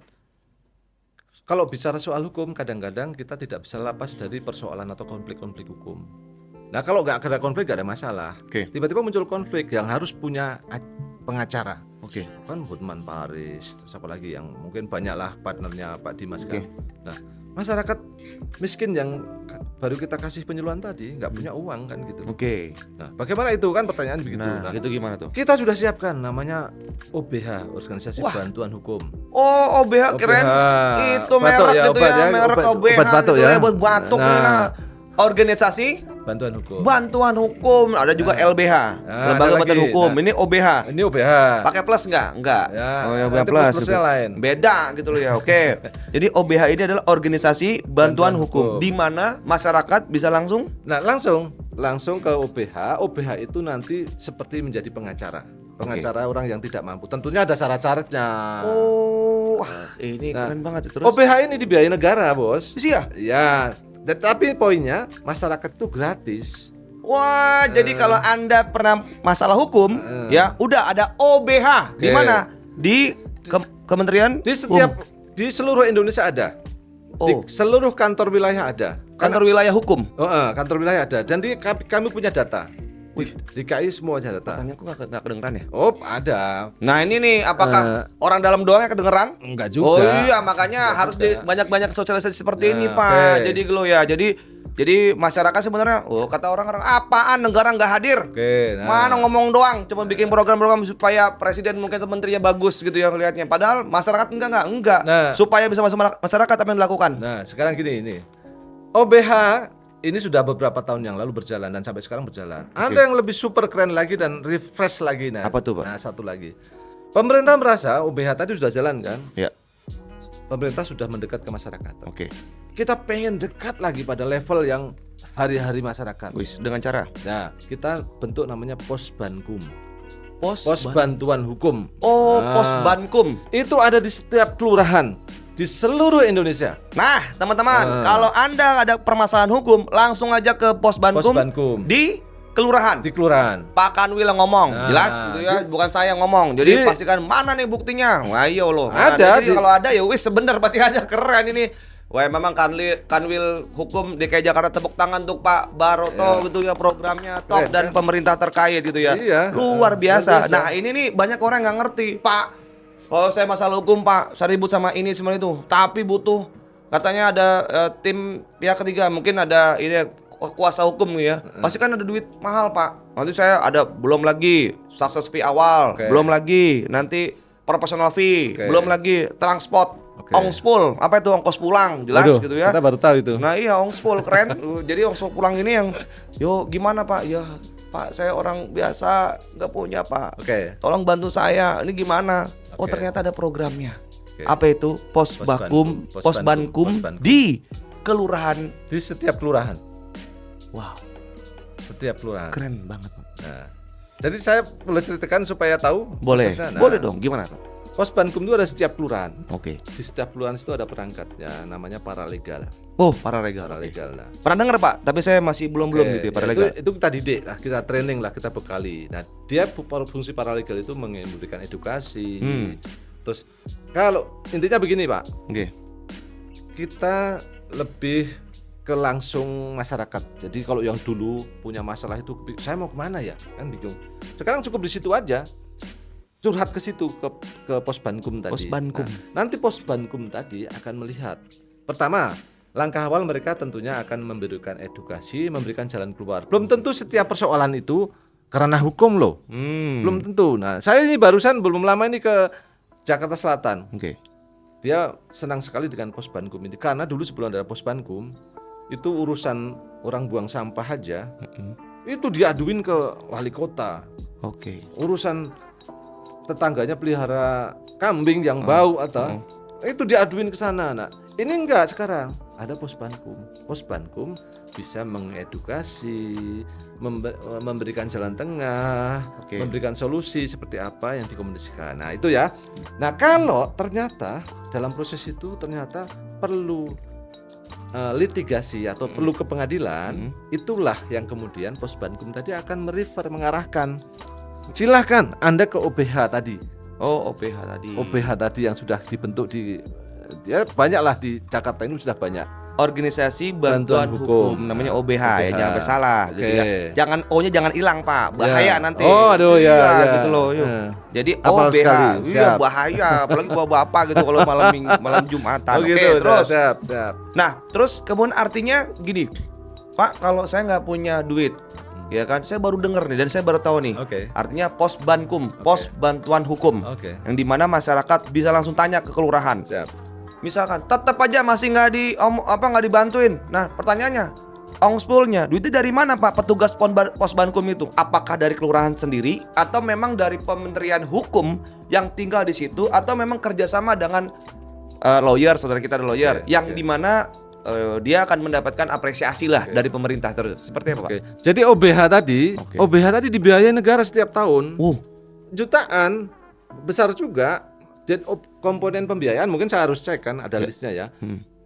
kalau bicara soal hukum, kadang-kadang kita tidak bisa lepas dari persoalan atau konflik-konflik hukum. Nah, kalau nggak ada konflik nggak ada masalah. Oke. Tiba-tiba muncul konflik yang harus punya pengacara. Oke. Kan Hotman Paris, siapa lagi yang mungkin banyaklah partnernya Pak Dimas kan. Oke. Nah, masyarakat miskin yang baru kita kasih penyuluhan tadi nggak punya uang kan gitu. Oke. Nah, bagaimana itu kan pertanyaan begitu. Nah, Nah, itu gimana tuh? kita sudah siapkan namanya OBH, Organisasi Wah. Bantuan Hukum. Oh, OBH keren. Itu Batuk merek ya, gitu obat ya, ya, merek obat- OBH obat batuk gitu ya. buat batuk Nah. nah. Organisasi Bantuan Hukum. Bantuan Hukum, ada juga LBH, Nah, Lembaga ada Bantuan lagi. Hukum. Nah. Ini OBH. Ini OBH. Pakai plus nggak? Enggak. Ya, Oh, ya nanti plus. plus-plusnya gitu. lain. Beda gitu loh ya. Oke. Jadi OBH ini adalah organisasi bantuan Bantuan hukum, hukum. di mana masyarakat bisa langsung. Nah, langsung ke OBH. OBH itu nanti seperti menjadi pengacara orang yang tidak mampu. Tentunya ada syarat-syaratnya. Oh, wah, ini Nah, keren banget itu. Terus OBH ini dibiayai negara, Bos. iya. Ya, tapi poinnya masyarakat itu gratis. Wah, jadi kalau Anda pernah masalah hukum, ya udah ada OBH. Di Oke. mana? Di Kementerian Di setiap Hukum. di seluruh Indonesia ada. Oh. Di seluruh kantor wilayah ada. Kantor wilayah hukum. Kantor wilayah ada. Dan kami punya data. Di KI semua ada data. Pertanyaanku nggak kedengeran ya? Oh, ada. Nah ini nih, apakah orang dalam doang yang kedengeran? Enggak Oh juga. iya, makanya Enggak harus juga. banyak-banyak sosialisasi seperti ini, Nah, Pak. oke. Jadi gitu ya. Jadi masyarakat sebenarnya, kata orang-orang, apaan negara nggak hadir? Oke, nah. Mana ngomong doang, cuma bikin program-program supaya presiden mungkin atau menterinya bagus gitu ya kelihatannya. Padahal masyarakat enggak. Nah. Supaya bisa masuk masyarakat apa yang dilakukan? Nah, sekarang gini ini. OBH ini sudah beberapa tahun yang lalu berjalan dan sampai sekarang berjalan. Ada yang lebih super keren lagi dan refresh lagi. Nah, Apa tuh, Pak? Nah, satu lagi. Pemerintah merasa OBH tadi sudah jalan kan? Ya, Pemerintah sudah mendekat ke masyarakat. oke. Kita pengen dekat lagi pada level yang hari-hari masyarakat. Wis, dengan cara Nah, kita bentuk namanya Posbankum. pos Bantuan Hukum. Oh, Nah. pos Bankum. Itu ada di setiap kelurahan di seluruh Indonesia. Nah, teman-teman, kalau Anda ada permasalahan hukum, langsung aja ke pos Bankum Posbankum. di kelurahan. Di kelurahan. Pak Kanwil yang ngomong, Nah, jelas gitu ya, bukan saya yang ngomong. Jadi pastikan mana nih buktinya. Wah, iya loh. Ada Jadi di- kalau ada ya wis sebener berarti ada, keren ini. Wah, memang Kanwil Hukum DKI Jakarta, tepuk tangan untuk Pak Baroto gitu ya, programnya top Keren, dan pemerintah terkait gitu ya. Iya. Luar Luar biasa. biasa. Nah, ini nih banyak orang nggak ngerti, Pak. Kalau saya masalah hukum, Pak, saya ribut sama ini semua itu, tapi butuh katanya ada tim pihak ketiga, mungkin ada ini kuasa hukum ya. Pasti kan ada duit mahal, Pak. Nanti saya ada belum lagi success fee awal, Oke. belum lagi nanti professional fee, Oke. belum lagi transport, Oke. ongspul, apa itu ongkos pulang, jelas Waduh, gitu ya. Kita baru tahu itu. Nah iya ongspul keren. Jadi ongspul pulang ini yang, yo gimana Pak? Ya Pak, saya orang biasa nggak punya Pak. Oke. Tolong bantu saya. Ini gimana? Oh Oke. ternyata ada programnya. Oke. Apa itu? Posbankum. Posbankum di kelurahan. Di setiap kelurahan. Wow, Setiap kelurahan. keren banget Pak. Nah, jadi saya boleh ceritakan supaya tahu Boleh, prosesnya. Nah, boleh dong. Gimana Pak? Posbankum itu ada setiap kelurahan. Oke. Di setiap kelurahan itu ada perangkatnya, namanya paralegal. Oh pararegal. Paralegal. Nah, Pernah denger Pak? Tapi saya masih belum oke, gitu ya ya, pararegal. itu kita didik lah, kita training lah, kita bekali. Nah, dia fungsi paralegal itu memberikan edukasi. Terus kalau intinya begini Pak, Oke. kita lebih ke langsung masyarakat. Jadi kalau yang dulu punya masalah itu, saya mau kemana ya? Kan bingung. Sekarang cukup di situ aja. Curhat ke situ ke Posbankum tadi. Posbankum. Nah, nanti Posbankum tadi akan melihat. Pertama, langkah awal mereka tentunya akan memberikan edukasi, memberikan jalan keluar. Belum tentu setiap persoalan itu karena hukum loh. Belum tentu. Nah, saya ini barusan belum lama ini ke Jakarta Selatan. Oke. Dia senang sekali dengan Posbankum ini karena dulu sebelum ada Posbankum itu urusan orang buang sampah aja itu diaduin ke wali kota. Oke. Urusan tetangganya pelihara kambing yang bau atau itu diaduin ke sana. Nah, ini enggak sekarang. ada Posbankum. Posbankum bisa mengedukasi, memberikan jalan tengah, Oke. memberikan solusi seperti apa yang dikomunikasikan. Nah, itu ya. Nah, kalau ternyata dalam proses itu ternyata perlu litigasi atau perlu ke pengadilan, itulah yang kemudian Posbankum tadi akan mengarahkan. Silahkan Anda ke OBH tadi. Oh, OPH tadi. OBH tadi yang sudah dibentuk di ya banyaklah di Jakarta ini sudah banyak. Organisasi Bantuan Bantuan Hukum, Hukum. namanya OBH, ya, OBH. jangan sampai salah gitu ya. Oke. Jangan O-nya jangan hilang, Pak. Bahaya Ya. nanti. Oh, aduh, ya, Iya, ya. gitu loh. Yuk. Nah. Jadi Hafal OBH. sekali, Iya, siap. bahaya apalagi bawa bapak gitu kalau malam Jumatan. Oh Oke, gitu, terus. siap. Nah, terus kemudian artinya gini. Pak, kalau saya nggak punya duit, ya kan, saya baru dengar nih dan saya baru tahu nih. Oke. Artinya Posbankum, Pos Bantuan Hukum, Oke. yang dimana masyarakat bisa langsung tanya ke kelurahan. Siap. Misalkan tetap aja masih nggak dibantuin. Nah, pertanyaannya, ongspulnya duitnya dari mana, Pak? Petugas Posbankum itu, apakah dari kelurahan sendiri atau memang dari Kementerian Hukum yang tinggal di situ atau memang kerjasama dengan lawyer, saudara kita ada lawyer, Oke, yang oke. dimana dia akan mendapatkan apresiasi lah dari pemerintah terus. Seperti apa, Pak? Oke. Jadi Oke. OBH tadi dibiayai negara setiap tahun. Jutaan besar juga. Dan komponen pembiayaan mungkin saya harus cek kan ada listnya ya.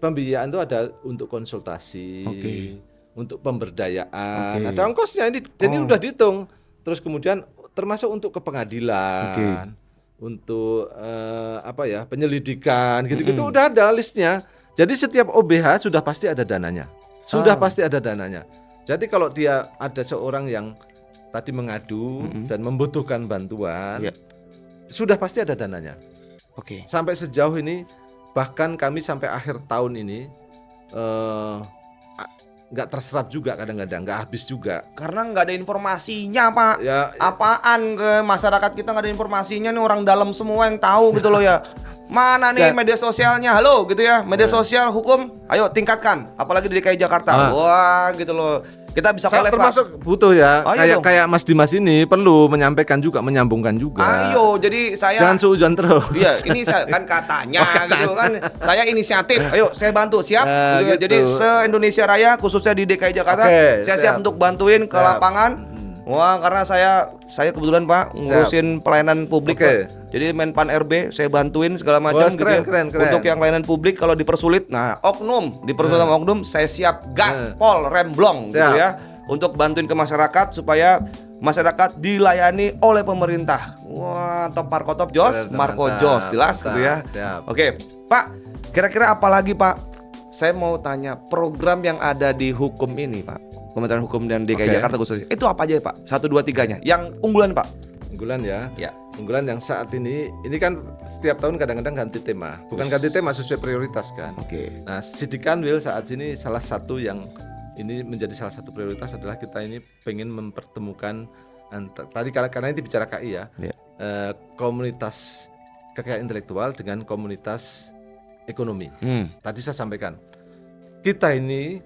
Pembiayaan itu ada untuk konsultasi, Oke. untuk pemberdayaan, Oke. ada ongkosnya ini. Jadi Oh. udah dihitung. Terus kemudian termasuk untuk ke pengadilan, untuk penyelidikan gitu-gitu udah ada listnya. Jadi setiap OBH sudah pasti ada dananya. Pasti ada dananya. Jadi kalau dia ada seorang yang tadi mengadu dan membutuhkan bantuan, Iya. sudah pasti ada dananya. Oke. Sampai sejauh ini bahkan kami sampai akhir tahun ini nggak terserap juga kadang-kadang, nggak habis juga. Karena nggak ada informasinya, Pak. Ya, Apaan ke masyarakat kita nggak ada informasinya nih, orang dalam semua yang tahu gitu loh ya. Mana nih Ya. media sosialnya? Halo gitu ya. Media sosial hukum, ayo tingkatkan. Apalagi di DKI Jakarta. Ah. Wah, gitu loh. Kita bisa saya collab, Pak. termasuk butuh ya, Ayo dong. kayak Mas Dimas ini perlu menyampaikan juga, menyambungkan juga. Ayo, jadi saya Jangan suudzon terus. Iya, ini saya kan katanya gitu kan. Saya inisiatif. Ayo, saya bantu. Siap. Nah, Gitu. gitu. Jadi se-Indonesia Raya khususnya di DKI Jakarta, Oke, saya siap siap. untuk bantuin ke Siap. lapangan. Wah, karena saya kebetulan, Pak, ngurusin pelayanan publik, Oke. Pak. Jadi Menpan RB saya bantuin segala macam Wah, gitu keren, ya. keren. Untuk yang layanan publik kalau dipersulit, nah oknum, dipersulit sama oknum, saya siap gaspol remblong gitu Siap. ya. Untuk bantuin ke masyarakat supaya masyarakat dilayani oleh pemerintah. Wah, top Marco Top Jos, Mantap, Marco Jos, jelas mantap. gitu ya. Siap. Oke, Pak, kira-kira apa lagi, Pak? Saya mau tanya program yang ada di hukum ini, Pak. Kementerian Hukum dan DKI Oke. Jakarta khususnya. Itu apa aja, Pak? 1, 2, 3-nya. Yang unggulan, Pak. Unggulan ya. Ya. Unggulan yang saat ini kan setiap tahun kadang-kadang ganti tema. Bukan ganti tema, sesuai prioritas kan. Oke. Nah, Sidikanwil saat ini salah satu yang ini menjadi salah satu prioritas adalah kita ini pengen mempertemukan tadi karena ini bicara KI ya, Ya. komunitas kekayaan intelektual dengan komunitas ekonomi. Tadi saya sampaikan, kita ini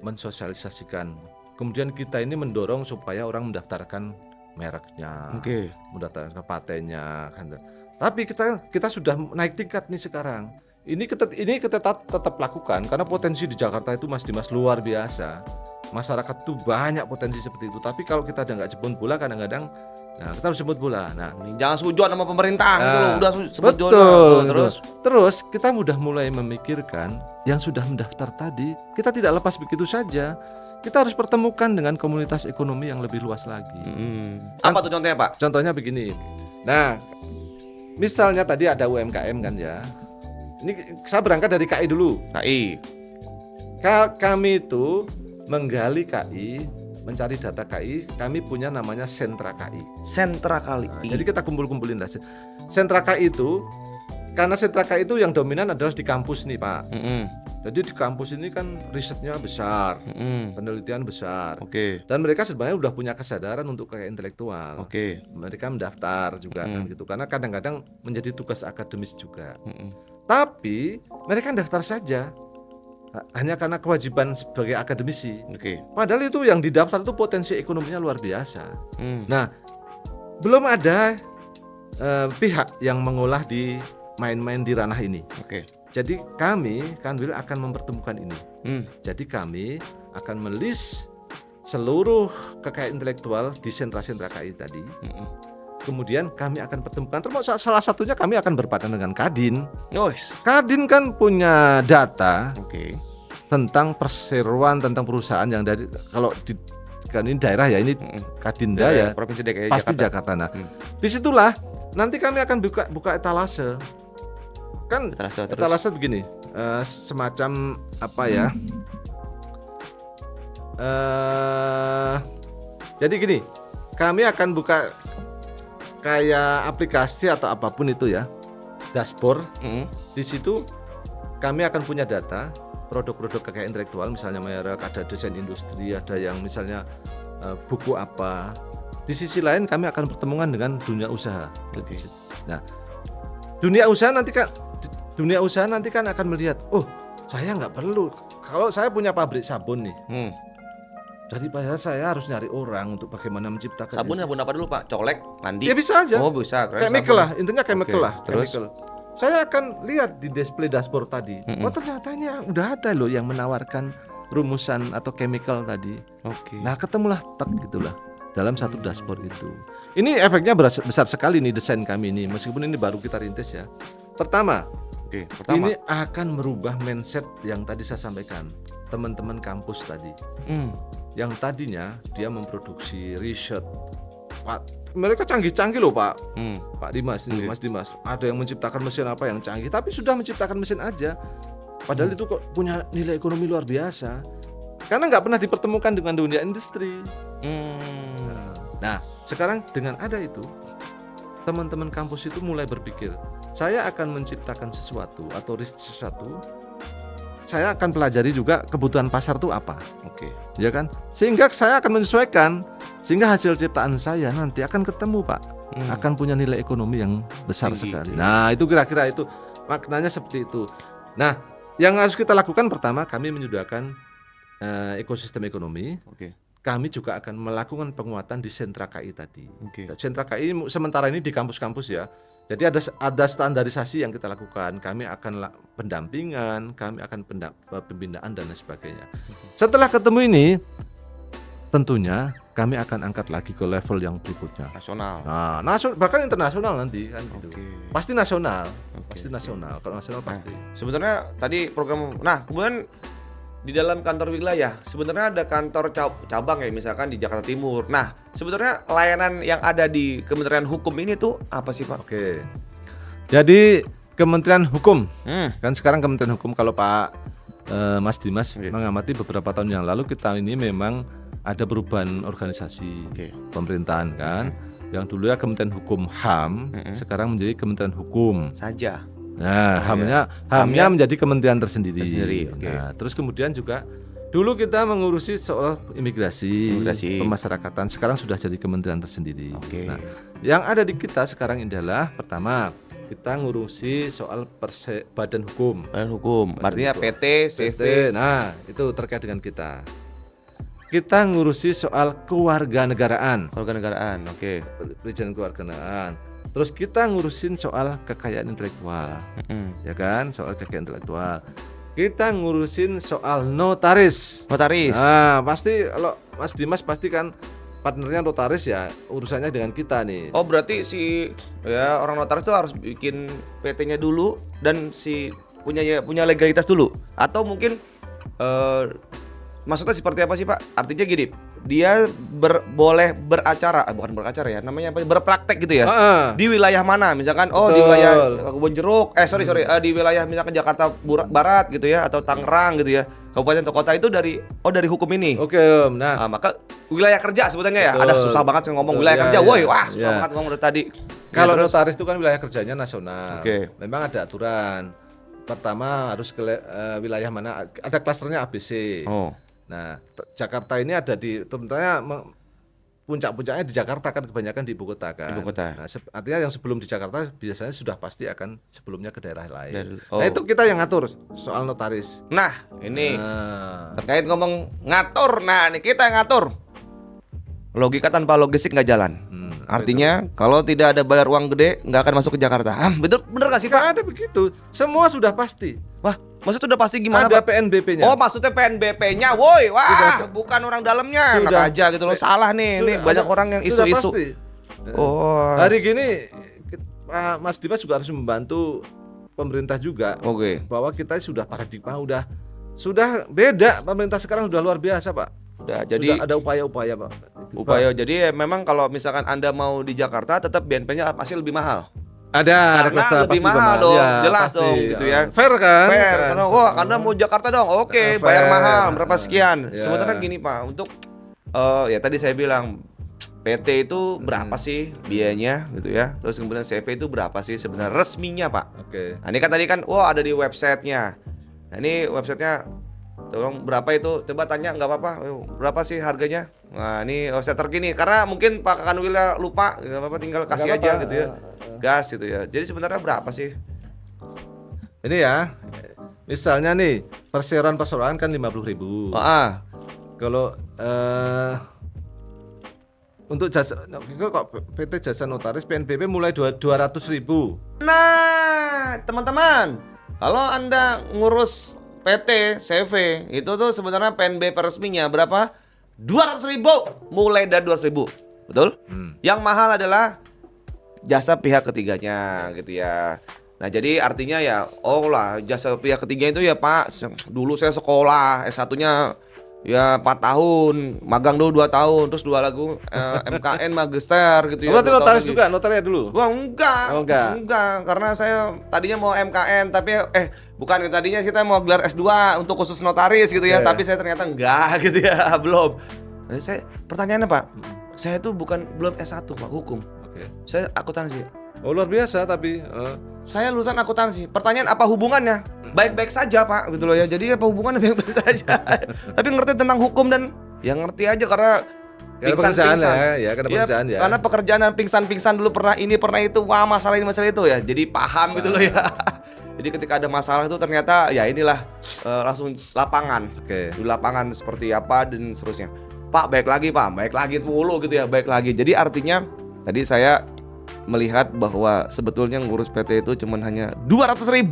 mensosialisasikan, kemudian kita ini mendorong supaya orang mendaftarkan mereknya, Oke. mendaftarkan patennya, kan. Tapi kita sudah naik tingkat nih sekarang. Ini kita tetap lakukan karena potensi di Jakarta itu Mas Dimas luar biasa. Masyarakat tuh banyak potensi seperti itu. Tapi kalau kita udah nggak jemput bola kadang-kadang, nah kita harus jemput bola. Nah, Jangan sujon sama pemerintah gitu loh. Udah sebut betul. jodoh. Terus Terus kita udah mulai memikirkan yang sudah mendaftar tadi, kita tidak lepas begitu saja. Kita harus pertemukan dengan komunitas ekonomi yang lebih luas lagi. apa tuh contohnya, Pak? Contohnya begini. Nah, misalnya tadi ada UMKM kan ya. Ini saya berangkat dari KI dulu. KI. Kami itu menggali KI, mencari data KI. Kami punya namanya sentra KI. Sentra kali. Nah, jadi kita kumpulin lah. Sentra KI itu, karena sentra KI itu yang dominan adalah di kampus nih, Pak. Jadi di kampus ini kan risetnya besar, penelitian besar. Oke. Dan mereka sebenarnya udah punya kesadaran untuk kekayaan intelektual. Oke. Mereka mendaftar juga kan gitu, karena kadang-kadang menjadi tugas akademis juga. Tapi mereka daftar saja hanya karena kewajiban sebagai akademisi. Oke. Padahal itu yang didaftar itu potensi ekonominya luar biasa. Nah, belum ada pihak yang mengolah di main-main di ranah ini. Oke. Jadi kami Kanwil akan mempertemukan ini. Hmm. Jadi kami akan melis seluruh kekayaan intelektual di sentra-sentra KI tadi. Kemudian kami akan pertemukan, termasuk salah satunya kami akan berpadan dengan Kadin. Yois. Kadin kan punya data Oke. tentang perseroan, tentang perusahaan yang dari, kalau di kan ini daerah ya, ini Kadinda ya, Provinsi DKI pasti Jakarta. Nah, disitulah nanti kami akan buka etalase. Kan etalase begini, semacam apa ya? Jadi gini, kami akan buka kayak aplikasi atau apapun itu ya, dashboard. Di situ kami akan punya data produk-produk kekayaan intelektual, misalnya merek, ada desain industri, ada yang misalnya buku apa. Di sisi lain kami akan pertemuan dengan dunia usaha. Oke. Nah, dunia usaha nanti kan akan melihat, oh saya nggak perlu, kalau saya punya pabrik sabun nih, daripada saya harus nyari orang untuk bagaimana menciptakan Sabun apa dulu Pak? Colek, mandi? Ya bisa aja. Oh bisa. Chemical lah, intinya chemical Oke, lah. terus? Chemical. Saya akan lihat di display dashboard tadi. Oh ternyata ini udah ada loh yang menawarkan rumusan atau chemical tadi. Oke. Nah ketemulah gitulah dalam satu dashboard itu. Ini efeknya besar sekali nih desain kami ini. Meskipun ini baru kita rintis ya. Pertama, ini akan merubah mindset yang tadi saya sampaikan. Teman-teman kampus tadi. Yang tadinya dia memproduksi riset, Pak, mereka canggih-canggih loh Pak, Pak Dimas, Mas Dimas, ada yang menciptakan mesin apa yang canggih, tapi sudah menciptakan mesin aja, padahal itu kok punya nilai ekonomi luar biasa, karena nggak pernah dipertemukan dengan dunia industri. Nah, sekarang dengan ada itu, teman-teman kampus itu mulai berpikir, saya akan menciptakan sesuatu atau riset sesuatu. Saya akan pelajari juga kebutuhan pasar itu apa, ya kan? Sehingga saya akan menyesuaikan, sehingga hasil ciptaan saya nanti akan ketemu Pak, akan punya nilai ekonomi yang besar sekali. Nah itu kira-kira itu maknanya seperti itu. Nah yang harus kita lakukan pertama, kami menyediakan ekosistem ekonomi. Kami juga akan melakukan penguatan di sentra KI tadi. Sentra KI sementara ini di kampus-kampus ya. Jadi ada standarisasi yang kita lakukan. Kami akan pendampingan, kami akan pembinaan dan lain sebagainya. Setelah ketemu ini, tentunya kami akan angkat lagi ke level yang berikutnya. Nasional. Nah, bahkan internasional nanti kan gitu. Pasti nasional. Pasti nasional. Kalau nasional pasti. Sebenarnya tadi program. Nah, kemudian di dalam kantor wilayah sebenarnya ada kantor cabang ya, misalkan di Jakarta Timur. Nah, sebenarnya layanan yang ada di Kementerian Hukum ini tuh apa sih Pak? Oke. Jadi Kementerian Hukum kan sekarang Kementerian Hukum, kalau Pak Mas Dimas mengamati beberapa tahun yang lalu, kita ini memang ada perubahan organisasi pemerintahan kan. Yang dulu ya Kementerian Hukum HAM, sekarang menjadi Kementerian Hukum saja. Nah, HAM-nya menjadi kementerian tersendiri. Nah, terus kemudian juga dulu kita mengurusi soal imigrasi. Pemasyarakatan, sekarang sudah jadi kementerian tersendiri. Nah, yang ada di kita sekarang adalah pertama, kita ngurusi soal badan hukum. Artinya PT, CV. Nah, itu terkait dengan kita. Kita ngurusi soal kewarganegaraan. Perizinan kewarganegaraan. Terus kita ngurusin soal kekayaan intelektual, ya kan? Soal kekayaan intelektual. Kita ngurusin soal notaris. Nah, pasti kalau Mas Dimas pasti kan partnernya notaris ya, urusannya dengan kita nih. Oh, berarti orang notaris itu harus bikin PT-nya dulu dan punya legalitas dulu, atau mungkin maksudnya seperti apa sih Pak? Artinya gini, dia boleh bukan beracara ya, namanya apa? Berpraktek gitu ya. Di wilayah mana? Misalkan di wilayah Kebun Jeruk, di wilayah misalkan Jakarta Barat gitu ya, atau Tangerang gitu ya. Kabupaten atau kota itu dari hukum ini. Nah, maka wilayah kerja sebutannya ya. Ada susah banget sih ngomong wilayah kerja. Susah banget ngomong dari tadi. Kalau notaris itu kan wilayah kerjanya nasional. Memang ada aturan. Pertama harus ke wilayah mana? Ada klasternya ABC. Nah, Jakarta ini ada tentunya puncak-puncaknya di Jakarta kan, kebanyakan di ibu kota kan. Nah, artinya yang sebelum di Jakarta biasanya sudah pasti akan sebelumnya ke daerah lain. Nah, itu kita yang ngatur soal notaris. Nah, ini terkait ngomong ngatur. Nah, ini kita yang ngatur. Logika tanpa logistik nggak jalan. Apa Artinya kalau tidak ada bayar uang gede nggak akan masuk ke Jakarta. Betul bener nggak sih Nggak Pak? ada begitu. Semua sudah pasti. Wah, maksudnya udah pasti gimana Ada Pak? PNBP-nya. Oh, maksudnya PNBP-nya, woi, wah, Sudah. bukan orang dalamnya, enak Sudah. aja gitu loh. Salah nih, nih banyak orang yang sudah isu-isu. pasti. Oh, Hari gini Pak Mas Dimas juga harus membantu pemerintah juga oke. bahwa kita sudah paradigma sudah beda. Pemerintah sekarang sudah luar biasa, Pak. Udah, Sudah jadi ada upaya-upaya, Pak. upaya. Jadi memang kalau misalkan Anda mau di Jakarta, tetap BNP-nya pasti lebih mahal. Ada Karena kelas lebih pasti mahal dong, Ya, jelas pasti. dong gitu ya. Fair kan? Fair, Kan? karena wah Anda mau Jakarta dong, oke, Fair. bayar mahal berapa sekian. Ya. Sebenarnya gini Pak, untuk ya tadi saya bilang PT itu berapa sih biayanya gitu ya. Terus kemudian CV itu berapa sih sebenarnya resminya Pak. Oke. Nah ini kan tadi kan, wah ada di websitenya. Nah ini websitenya, tolong berapa itu? Coba tanya nggak apa-apa. Berapa sih harganya? Nah ini website terkini. Karena mungkin Pak Kanwilya lupa, nggak apa-apa, tinggal kasih Nggak aja apa-apa. gitu ya. Gas gitu ya. Jadi sebenarnya berapa sih? Ini ya. Misalnya nih, perseroan kan 50.000. Kalau untuk jasa kok PT Jasa Notaris PNBP mulai 200.000. Nah, teman-teman, kalau Anda ngurus PT, CV, itu tuh sebenarnya PNBP resminya berapa? 200.000, mulai dari 200.000, betul? Yang mahal adalah jasa pihak ketiganya, gitu ya. Nah, jadi artinya ya, oh lah, jasa pihak ketiga itu ya Pak, dulu saya sekolah, S1-nya ya 4 tahun, magang dulu 2 tahun, terus 2 lagu MKN magister gitu ya. Berarti 2 tahun notaris lagi. juga, notaris dulu. Wah enggak, Oh, enggak. karena saya tadinya mau MKN tapi bukan, tadinya kita mau gelar S2 untuk khusus notaris gitu ya, Iya. tapi saya ternyata enggak gitu ya, belum. Nah, saya pertanyaannya Pak, saya tuh belum S1 Pak, hukum. Oke. Saya akuntansi. Oh luar biasa tapi Saya lulusan akuntansi. Pertanyaan apa hubungannya? Baik-baik saja Pak gitu loh ya. Jadi apa hubungannya baik-baik saja. Tapi ngerti tentang hukum dan ya ngerti aja karena karena pekerjaan ya, karena Iya, pekerjaan ya. karena pekerjaan yang pingsan-pingsan dulu pernah ini pernah itu, wah masalah ini masalah itu ya. Jadi paham gitu loh ya. Jadi ketika ada masalah itu ternyata ya inilah langsung lapangan. Oke. Di lapangan seperti apa dan seterusnya. Pak, baik lagi mulu gitu ya, baik lagi. Jadi artinya tadi saya melihat bahwa sebetulnya ngurus PT itu cuman hanya 200.000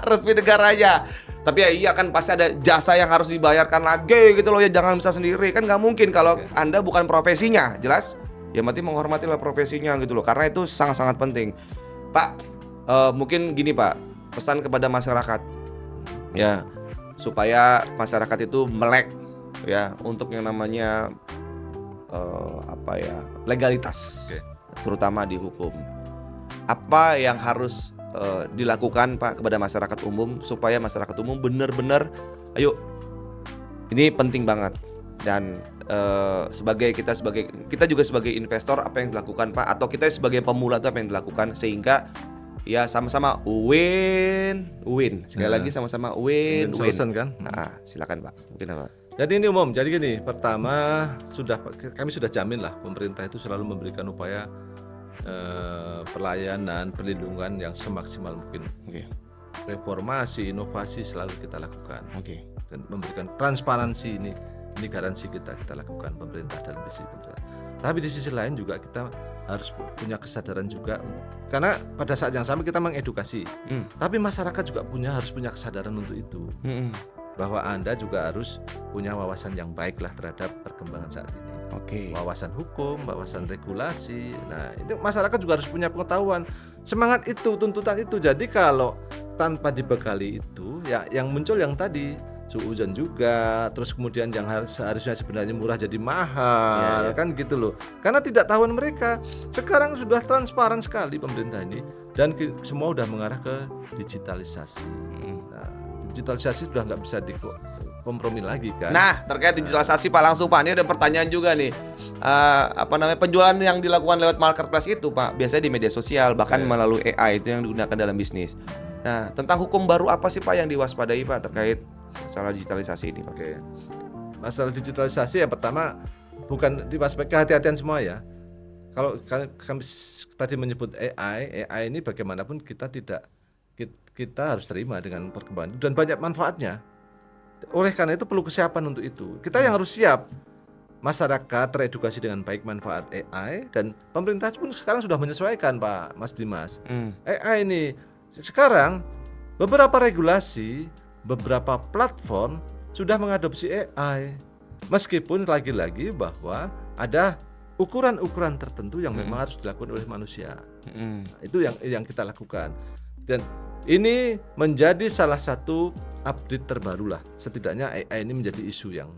resmi negaranya. Tapi ya iya kan pasti ada jasa yang harus dibayarkan lagi gitu loh ya, jangan bisa sendiri kan nggak mungkin kalau Anda bukan profesinya, jelas. Ya berarti menghormatilah profesinya gitu loh, karena itu sangat-sangat penting. Pak, mungkin gini Pak, pesan kepada masyarakat ya supaya masyarakat itu melek ya untuk yang namanya legalitas. Oke. Terutama di hukum. Apa yang harus dilakukan Pak kepada masyarakat umum supaya masyarakat umum benar-benar, ayo, ini penting banget. Dan kita juga sebagai investor, apa yang dilakukan Pak, atau kita sebagai pemula itu apa yang dilakukan sehingga ya sama-sama win. Sekali lagi sama-sama win. Solution kan. Nah, silakan Pak. Mungkin apa? Jadi ini umum. Jadi gini, pertama kami sudah jamin lah pemerintah itu selalu memberikan upaya pelayanan, perlindungan yang semaksimal mungkin. Oke. Reformasi, inovasi selalu kita lakukan. Oke. Dan memberikan transparansi ini garansi kita lakukan pemerintah dalam bisnis pemerintah. Tapi di sisi lain juga kita harus punya kesadaran juga, karena pada saat yang sama kita mengedukasi. Tapi masyarakat juga harus punya kesadaran untuk itu. Bahwa Anda juga harus punya wawasan yang baik lah terhadap perkembangan saat ini. Oke. Wawasan hukum, wawasan regulasi. Nah, itu masyarakat juga harus punya pengetahuan. Semangat itu, tuntutan itu. Jadi kalau tanpa dibekali itu, ya yang muncul yang tadi suudzon juga, terus kemudian yang seharusnya sebenarnya murah jadi mahal, kan gitu loh. Karena tidak tahuan mereka. Sekarang sudah transparan sekali pemerintah ini dan semua udah mengarah ke digitalisasi. Nah, digitalisasi sudah nggak bisa dikompromi lagi kan. Nah, terkait digitalisasi Pak, langsung Pak, ini ada pertanyaan juga nih. Penjualan yang dilakukan lewat marketplace itu Pak, biasanya di media sosial, bahkan melalui AI itu yang digunakan dalam bisnis. Nah, tentang hukum baru apa sih Pak yang diwaspadai Pak terkait masalah digitalisasi ini Pak? Oke. Masalah digitalisasi yang pertama bukan diwaspadai, kehati-hatian semua ya. Kalau kami tadi menyebut AI ini bagaimanapun kita harus terima dengan perkembangan dan banyak manfaatnya. Oleh karena itu perlu kesiapan untuk itu. Kita yang harus siap. masyarakat teredukasi dengan baik manfaat AI, dan pemerintah pun sekarang sudah menyesuaikan, Pak Mas Dimas. AI ini sekarang beberapa regulasi, beberapa platform sudah mengadopsi AI. Meskipun lagi-lagi bahwa ada ukuran-ukuran tertentu yang memang harus dilakukan oleh manusia. Nah, itu yang kita lakukan. Dan ini menjadi salah satu update terbaru lah. Setidaknya AI ini menjadi isu yang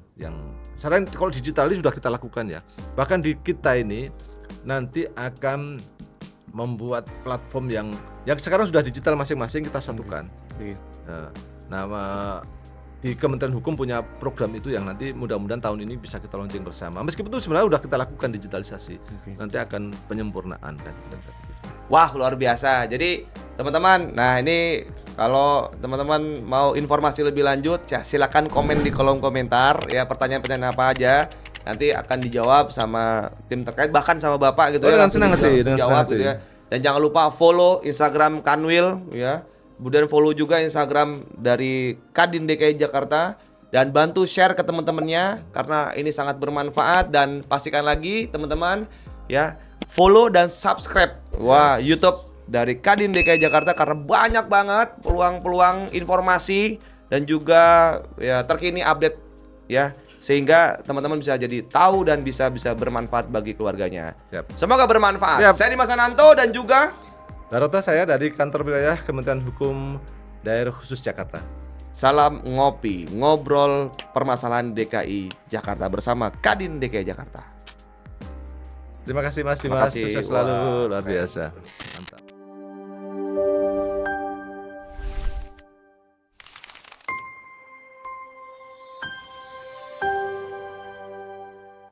selain kalau digital ini sudah kita lakukan ya. Bahkan di kita ini nanti akan membuat platform yang sekarang sudah digital masing-masing kita satukan. Nah, di Kementerian Hukum punya program itu yang nanti mudah-mudahan tahun ini bisa kita launching bersama. Meskipun itu sebenarnya sudah kita lakukan digitalisasi. Nanti akan penyempurnaan kan. Wah, luar biasa. Jadi teman-teman, nah ini kalau teman-teman mau informasi lebih lanjut, ya silakan komen di kolom komentar ya, pertanyaan-pertanyaan apa aja. Nanti akan dijawab sama tim terkait, bahkan sama Bapak gitu ya. Dengan senang hati, jawab gitu ya. Dan jangan lupa follow Instagram Kanwil ya. Kemudian follow juga Instagram dari Kadin DKI Jakarta dan bantu share ke teman-temannya karena ini sangat bermanfaat. Dan pastikan lagi teman-teman ya, follow dan subscribe YouTube dari Kadin DKI Jakarta karena banyak banget peluang-peluang informasi dan juga ya terkini update ya, sehingga teman-teman bisa jadi tahu dan bisa bermanfaat bagi keluarganya. Siap. Semoga bermanfaat. Saya Dimas Ananto dan juga Darota, saya dari kantor wilayah Kementerian Hukum Daerah Khusus Jakarta. Salam ngopi, ngobrol permasalahan DKI Jakarta bersama Kadin DKI Jakarta. Terima kasih Mas Dimas, Terima kasih. sukses selalu, Wah, luar biasa. Mantap.